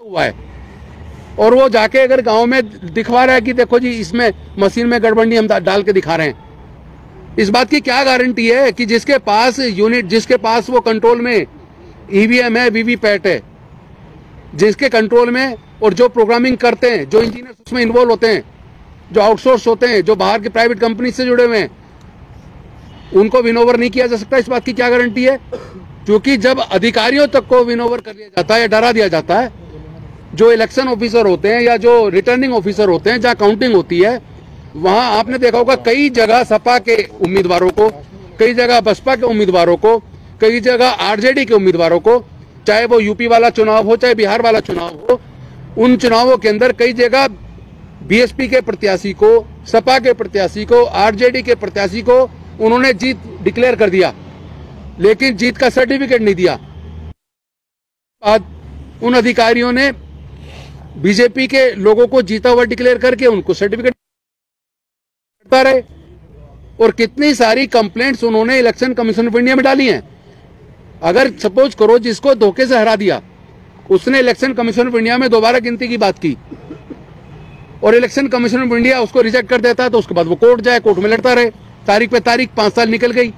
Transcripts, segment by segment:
हुआ है और वो जाके अगर गांव में दिखवा रहा है कि देखो जी इसमें मशीन में गड़बड़ी हम डाल के दिखा रहे हैं, इस बात की क्या गारंटी है कि जिसके पास यूनिट, जिसके पास वो कंट्रोल में ईवीएम है, वीवीपैट है, जिसके कंट्रोल में, और जो प्रोग्रामिंग करते हैं, जो इंजीनियर्स उसमें इन्वॉल्व होते हैं, जो आउटसोर्स होते हैं, जो बाहर के प्राइवेट कंपनी से जुड़े हुए हैं, उनको विनोवर नहीं किया जा सकता? इस बात की क्या गारंटी है? क्योंकि जब अधिकारियों तक को विनोवर कर दिया जाता है या डरा दिया जाता है, जो इलेक्शन ऑफिसर होते हैं या जो रिटर्निंग ऑफिसर होते हैं, जहां काउंटिंग होती है, वहां आपने देखा होगा कई जगह सपा के उम्मीदवारों को, कई जगह बसपा के उम्मीदवारों को, कई जगह आरजेडी के उम्मीदवारों को, चाहे वो यूपी वाला चुनाव हो चाहे बिहार वाला चुनाव हो, उन चुनावों के अंदर कई जगह बीएसपी के प्रत्याशी को, सपा के प्रत्याशी को, आरजेडी के प्रत्याशी को उन्होंने जीत डिक्लेयर कर दिया, लेकिन जीत का सर्टिफिकेट नहीं दिया। बाद उन अधिकारियों ने बीजेपी के लोगों को जीता हुआ डिक्लेयर करके उनको सर्टिफिकेट रहे, और कितनी सारी कंप्लेंट्स उन्होंने इलेक्शन कमीशन ऑफ इंडिया में डाली हैं। अगर सपोज करो जिसको धोखे से हरा दिया, उसने इलेक्शन कमीशन ऑफ इंडिया में दोबारा गिनती की बात की और इलेक्शन कमीशन ऑफ इंडिया उसको रिजेक्ट कर देता है, तो उसके बाद वो कोर्ट जाए, कोर्ट में लड़ता रहे, तारीख पे तारीख, 5 साल निकल गई,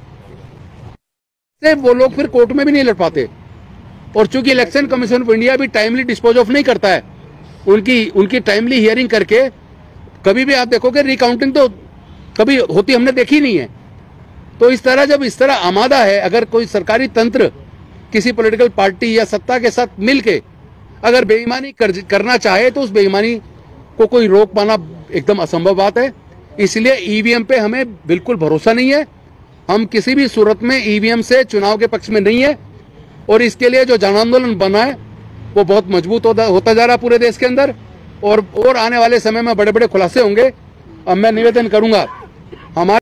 से वो लोग फिर कोर्ट में भी नहीं लड़ पाते। और चूंकि इलेक्शन कमीशन ऑफ इंडिया भी टाइमली डिस्पोज ऑफ नहीं करता है, उनकी टाइमली हियरिंग करके कभी भी आप देखोगे रिकाउंटिंग तो कभी होती हमने देखी नहीं है। तो इस तरह जब इस तरह आमादा है, अगर कोई सरकारी तंत्र किसी पॉलिटिकल पार्टी या सत्ता के साथ मिलके अगर बेईमानी करना चाहे तो उस बेईमानी को कोई रोक पाना एकदम असंभव बात है। इसलिए ईवीएम पे हमें बिल्कुल भरोसा नहीं है। हम किसी भी सूरत में ईवीएम से चुनाव के पक्ष में नहीं है, और इसके लिए जो जन आंदोलन बना है वो बहुत मजबूत होता जा रहा है पूरे देश के अंदर, और आने वाले समय में बड़े बड़े खुलासे होंगे। अब मैं निवेदन करूंगा हमारे